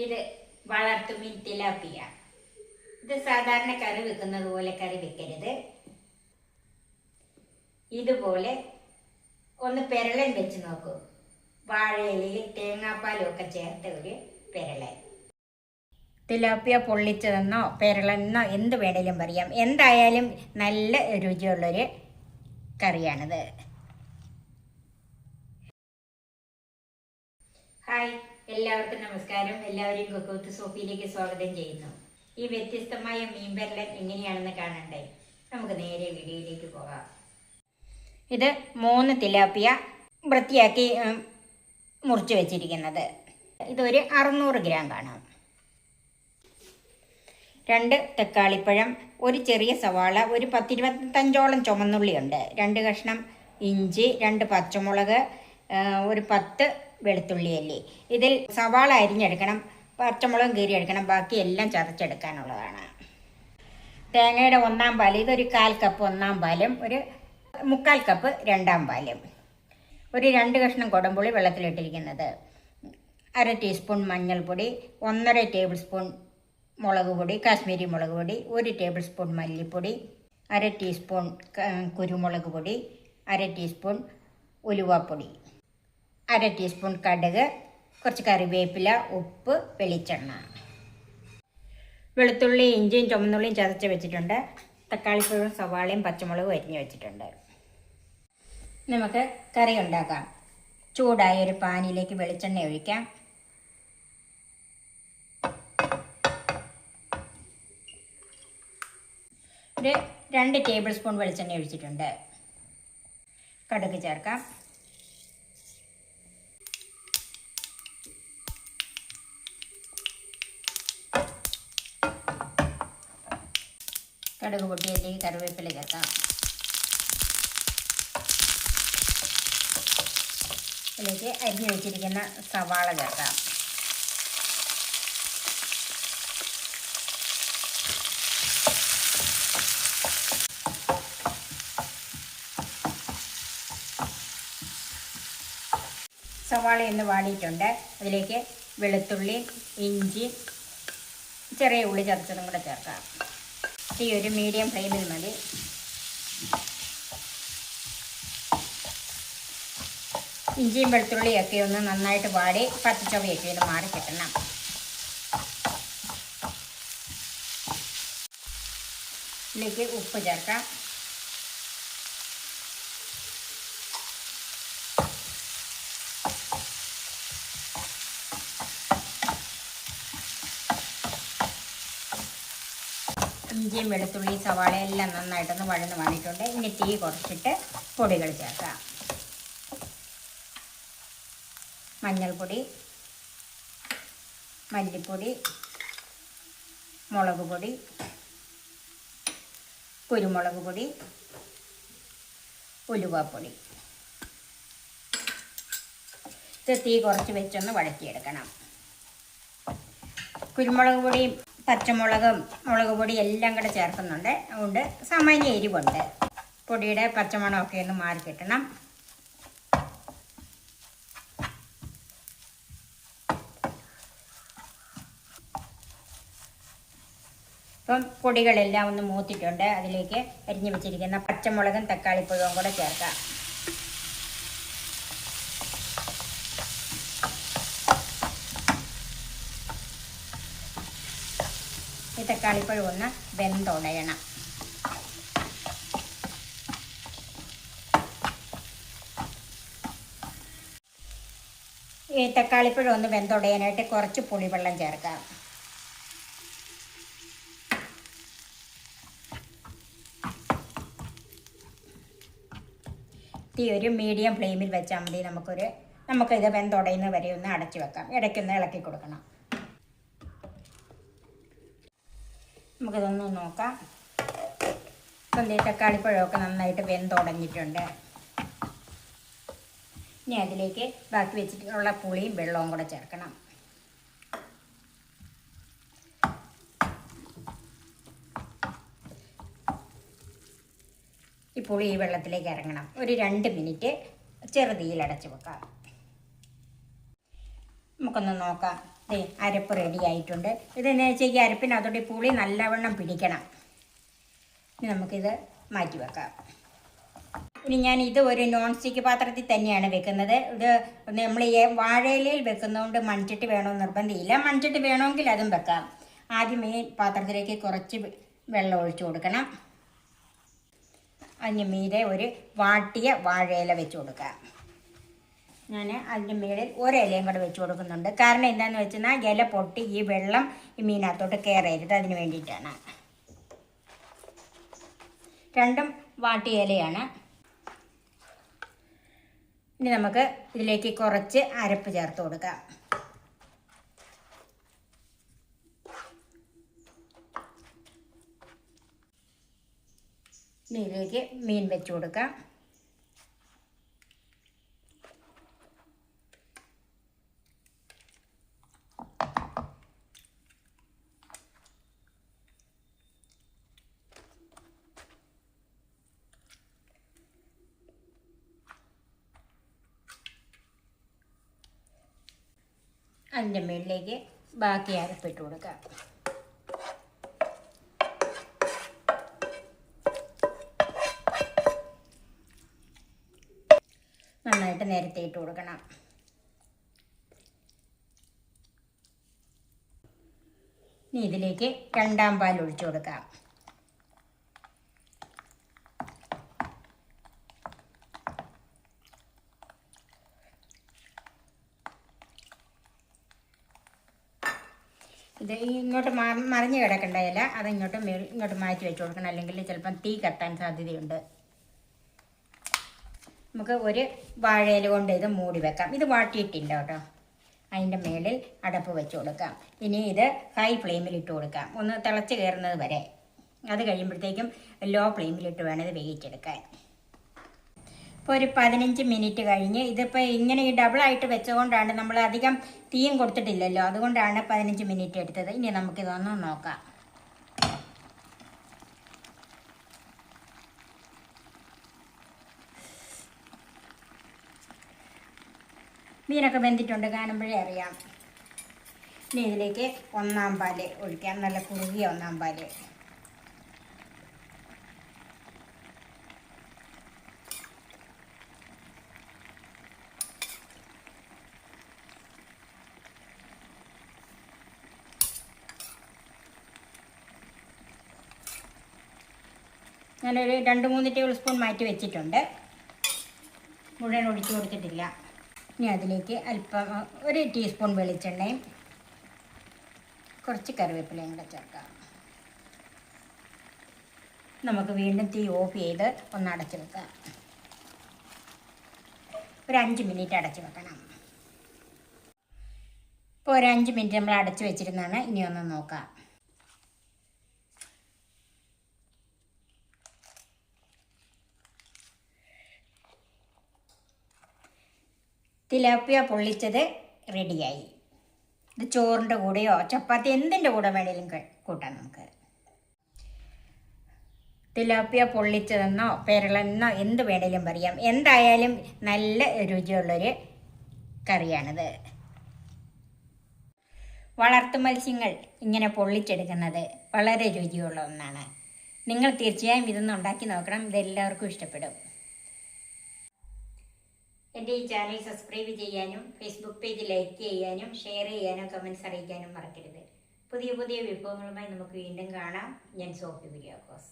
ഇത് വളർത്തുമീൻ തിലാപ്പിയ. ഇത് സാധാരണ കറി വെക്കുന്നത് പോലെ കറി വെക്കരുത്. ഇതുപോലെ ഒന്ന് പെരളൻ വെച്ച് നോക്കൂ. വാഴയിലയിൽ തേങ്ങാപ്പാലും ഒക്കെ ചേർത്ത ഒരു പെരളൻ. തിലാപ്പിയ പൊള്ളിച്ചതെന്നോ പെരളെന്നോ എന്ത് വേണേലും പറയാം. എന്തായാലും നല്ല രുചിയുള്ളൊരു കറിയാണിത്. ഹായ്, എല്ലാവർക്കും നമസ്കാരം. എല്ലാവരെയും കുക്ക് വിത്ത് സോഫിയിലേക്ക് സ്വാഗതം ചെയ്യുന്നു. ഈ വ്യത്യസ്തമായ മീൻ പെരളൻ എങ്ങനെയാണെന്ന് കാണണ്ടേ? നമുക്ക് നേരെ വീഡിയോയിലേക്ക് പോകാം. ഇത് 3 തിലാപ്പിയ വൃത്തിയാക്കി മുറിച്ച് വെച്ചിരിക്കുന്നത്. ഇതൊരു 600 ഗ്രാം കാണും. 2 തക്കാളിപ്പഴം, ഒരു ചെറിയ സവാള, ഒരു 10-25ഓളം ചുമന്നുള്ളിയുണ്ട്, 2 കഷ്ണം ഇഞ്ചി, 2 പച്ചമുളക്, ഒരു 10 വെളുത്തുള്ളി അല്ലി. ഇതിൽ സവാള അരിഞ്ഞെടുക്കണം, പച്ചമുളകും കീറിയെടുക്കണം, ബാക്കി എല്ലാം ചതച്ചെടുക്കാനുള്ളതാണ്. തേങ്ങയുടെ 1/4 പാൽ, ഇതൊരു 1/4 കപ്പ് 1/4 പാലും, ഒരു 1/4 കപ്പ് 2/2 പാലും, ഒരു 2 കഷ്ണം കുടംപുളി വെള്ളത്തിലിട്ടിരിക്കുന്നത്, 1/2 ടീസ്പൂൺ മഞ്ഞൾപ്പൊടി, 1.5 ടേബിൾ സ്പൂൺ മുളക് പൊടി, കാശ്മീരി മുളക് പൊടി, 1 ടേബിൾ സ്പൂൺ മല്ലിപ്പൊടി, 1/2 ടീസ്പൂൺ കുരുമുളക് പൊടി, 1/2 ടീസ്പൂൺ ഉലുവാപ്പൊടി, 1/2 ടീസ്പൂൺ കടുക്, കുറച്ച് കറിവേപ്പില, ഉപ്പ്, വെളിച്ചെണ്ണ. വെളുത്തുള്ളി, ഇഞ്ചിയും ചുമന്നുള്ളിയും ചതച്ച് വെച്ചിട്ടുണ്ട്. തക്കാളിപ്പഴവും സവാളയും പച്ചമുളകും അരിഞ്ഞ് വെച്ചിട്ടുണ്ട്. നമുക്ക് കറി ഉണ്ടാക്കാം. ചൂടായ ഒരു പാനിലേക്ക് വെളിച്ചെണ്ണ ഒഴിക്കാം. ഒരു 2 ടേബിൾ സ്പൂൺ വെളിച്ചെണ്ണ ഒഴിച്ചിട്ടുണ്ട്. കടുക് ചേർക്കാം. കടുക് പൊട്ടിയതിലേക്ക് കറിവേപ്പില ചേർക്കാം. ഇതിലേക്ക് അരിഞ്ഞു വെച്ചിരിക്കുന്ന സവാള ചേർക്കാം. സവാള ഒന്ന് വാടിയിട്ടുണ്ട്. അതിലേക്ക് വെളുത്തുള്ളി, ഇഞ്ചി, ചെറിയ ഉള്ളി ചതച്ചതും കൂടെ ചേർക്കാം. തീ ഒരു മീഡിയം ഫ്ലെയിമിൽ മതി. ഇഞ്ചിയും വെളുത്തുള്ളിയൊക്കെ ഒന്ന് നന്നായിട്ട് വാടി പച്ചച്ചൊവയൊക്കെ ഒന്ന് മാറി കിട്ടണം. ഇതിലേക്ക് ഉപ്പ് ചേർക്കാം. ഇഞ്ചിയും വെളുത്തുള്ളി സവാള എല്ലാം നന്നായിട്ടൊന്ന് വഴന്ന് വന്നിട്ടുണ്ട്. ഇനി തീ കുറച്ചിട്ട് പൊടികൾ ചേർക്കാം. മഞ്ഞൾപ്പൊടി, മല്ലിപ്പൊടി, മുളക് പൊടി, കുരുമുളക് പൊടി, ഉലുവാപ്പൊടി. ഇത് തീ കുറച്ച് വെച്ചൊന്ന് വഴറ്റിയെടുക്കണം. കുരുമുളക് പൊടിയും പച്ചമുളകും മുളക് പൊടി എല്ലാം കൂടെ ചേർക്കുന്നുണ്ട്. അതുകൊണ്ട് സാമാന്യ എരിവുണ്ട്. പൊടിയുടെ പച്ചമണമൊക്കെ ഒന്ന് മാറി കിട്ടണം. ഇപ്പം പൊടികളെല്ലാം ഒന്ന് മൂത്തിട്ടുണ്ട്. അതിലേക്ക് അരിഞ്ഞു വെച്ചിരിക്കുന്ന പച്ചമുളകും തക്കാളിപ്പഴവും കൂടെ ചേർക്കാം. ഈ തക്കാളിപ്പഴം ഒന്ന് വെന്തുടയണം. ഈ തക്കാളിപ്പഴം ഒന്ന് വെന്തുടയാനായിട്ട് കുറച്ച് പുളിവെള്ളം ചേർക്കാം. തീ ഒരു മീഡിയം ഫ്ലെയിമിൽ വെച്ചാൽ മതി. നമുക്കിത് വെന്തുടയുന്ന വരെ ഒന്ന് അടച്ചു വെക്കാം. ഇടയ്ക്കൊന്ന് ഇളക്കി കൊടുക്കണം. നമുക്കിതൊന്ന് നോക്കാം. ഇപ്പം തക്കാളിപ്പഴമൊക്കെ നന്നായിട്ട് വെന്തുടഞ്ഞിട്ടുണ്ട്. ഇനി അതിലേക്ക് ബാക്കി വെച്ചിട്ടുള്ള പുളിയും വെള്ളവും കൂടെ ചേർക്കണം. ഈ പുളി ഈ വെള്ളത്തിലേക്ക് ഇറങ്ങണം. ഒരു 2 മിനിറ്റ് ചെറുതീയിൽ അടച്ചു വെക്കാം. നമുക്കൊന്ന് നോക്കാം. അരപ്പ് റെഡി ആയിട്ടുണ്ട്. ഇതെന്ന് വെച്ചാൽ ഈ അരപ്പിനകത്തോട്ട് പുളി നല്ലവണ്ണം പിടിക്കണം. ഇനി നമുക്കിത് മാറ്റി വെക്കാം. ഇനി ഞാൻ ഇത് ഒരു നോൺ സ്റ്റിക്ക് പാത്രത്തിൽ തന്നെയാണ് വെക്കുന്നത്. ഇത് നമ്മൾ ഈ വാഴയിലയിൽ വെക്കുന്നതുകൊണ്ട് മൺചട്ടി വേണമെന്ന് നിർബന്ധമില്ല. മൺചട്ടി വേണമെങ്കിൽ അതും വെക്കാം. ആദ്യം ഈ പാത്രത്തിലേക്ക് കുറച്ച് വെള്ളം ഒഴിച്ചു കൊടുക്കണം. അതിന് മീതെ ഒരു വാട്ടിയ വാഴയില വെച്ച് കൊടുക്കാം. ഞാൻ അതിൻ്റെ മേളിൽ ഒരിലയും കൂടെ വെച്ച് കൊടുക്കുന്നുണ്ട്. കാരണം എന്താണെന്ന് വെച്ചാൽ ഇല പൊട്ടി ഈ വെള്ളം ഈ മീനകത്തോട്ട് കയറരുത്, അതിന് വേണ്ടിയിട്ടാണ്. രണ്ടും വാട്ടിയ ഇലയാണ്. ഇനി നമുക്ക് ഇതിലേക്ക് കുറച്ച് അരപ്പ് ചേർത്ത് കൊടുക്കാം. ഇനി ഇതിലേക്ക് മീൻ വെച്ച് കൊടുക്കാം. അതിൻ്റെ മുകളിലേക്ക് ബാക്കി അരപ്പിട്ട് കൊടുക്കാം. നന്നായിട്ട് നേരത്തെ ഇട്ട് കൊടുക്കണം. ഇനി ഇതിലേക്ക് രണ്ടാം പാൽ ഒഴിച്ചു കൊടുക്കാം. ഇത് ഇങ്ങോട്ട് മറിഞ്ഞ് കിടക്കണ്ടല്ല, അത് ഇങ്ങോട്ട് മാറ്റി വെച്ച് കൊടുക്കണം, അല്ലെങ്കിൽ ചിലപ്പം തീ കത്താൻ സാധ്യതയുണ്ട്. നമുക്ക് ഒരു വാഴയില കൊണ്ട് ഇത് മൂടി വെക്കാം. ഇത് വാട്ടിയിട്ടില്ല കേട്ടോ. അതിൻ്റെ മേളിൽ അടപ്പ് വെച്ച് കൊടുക്കാം. ഇനി ഇത് ഹൈ ഫ്ലെയിമിൽ ഇട്ട് കൊടുക്കാം, ഒന്ന് തിളച്ച് കയറുന്നത് വരെ. അത് കഴിയുമ്പോഴത്തേക്കും ലോ ഫ്ലെയിമിലിട്ട് വേണം ഇത് വേവിച്ചെടുക്കാൻ. ഇപ്പോൾ ഒരു 15 മിനിറ്റ് കഴിഞ്ഞ് ഇതിപ്പോൾ ഇങ്ങനെ ഈ ഡബിളായിട്ട് വെച്ചുകൊണ്ടാണ്, നമ്മൾ അധികം തീയും കൊടുത്തിട്ടില്ലല്ലോ, അതുകൊണ്ടാണ് 15 മിനിറ്റ് എടുത്തത്. ഇനി നമുക്കിതൊന്ന് നോക്കാം. മീനൊക്കെ വെന്തിട്ടുണ്ട്, കാണുമ്പോഴേ അറിയാം. ഇനി ഇതിലേക്ക് ഒന്നാം പാല് ഒഴിക്കാം, നല്ല കുറുകിയ ഒന്നാം പാല്. ഞാനൊരു 2-3 ടേബിൾ സ്പൂൺ മാറ്റി വെച്ചിട്ടുണ്ട്, മുഴുവൻ ഒഴിച്ചു കൊടുത്തിട്ടില്ല. ഇനി അതിലേക്ക് അല്പം 1 ടീസ്പൂൺ വെളിച്ചെണ്ണയും കുറച്ച് കറിവേപ്പിലയും കൂടെ ചേർക്കാം. നമുക്ക് വീണ്ടും തീ ഓഫ് ചെയ്ത് ഒന്ന് അടച്ചു വെക്കാം. ഒരു 5 മിനിറ്റ് അടച്ചു വെക്കണം. ഇപ്പോൾ ഒരു 5 മിനിറ്റ് നമ്മൾ അടച്ചു വെച്ചിരുന്നാണ്. ഇനി ഒന്ന് നോക്കാം. തിലാപ്പിയ പൊള്ളിച്ചത് റെഡിയായി. ഇത് ചോറിൻ്റെ കൂടെയോ ചപ്പാത്തി എന്തിൻ്റെ കൂടെ വേണേലും കൂട്ടാം നമുക്ക്. തിലാപ്പിയ പൊള്ളിച്ചതെന്നോ പെരളെന്നോ എന്ത് വേണേലും പറയാം. എന്തായാലും നല്ല രുചിയുള്ളൊരു കറിയാണിത്. വളർത്തു മത്സ്യങ്ങൾ ഇങ്ങനെ പൊള്ളിച്ചെടുക്കുന്നത് വളരെ രുചിയുള്ള ഒന്നാണ്. നിങ്ങൾ തീർച്ചയായും ഇതൊന്ന് ഉണ്ടാക്കി നോക്കണം, ഇതെല്ലാവർക്കും ഇഷ്ടപ്പെടും. എൻ്റെ ഈ ചാനൽ സബ്സ്ക്രൈബ് ചെയ്യാനും ഫേസ്ബുക്ക് പേജ് ലൈക്ക് ചെയ്യാനും ഷെയർ ചെയ്യാനും കമൻറ്റ്സ് അറിയിക്കാനും മറക്കരുത്. പുതിയ പുതിയ വിഭവങ്ങളുമായി നമുക്ക് വീണ്ടും കാണാം. ഞാൻ സോഫി കുര്യാക്കോസ്.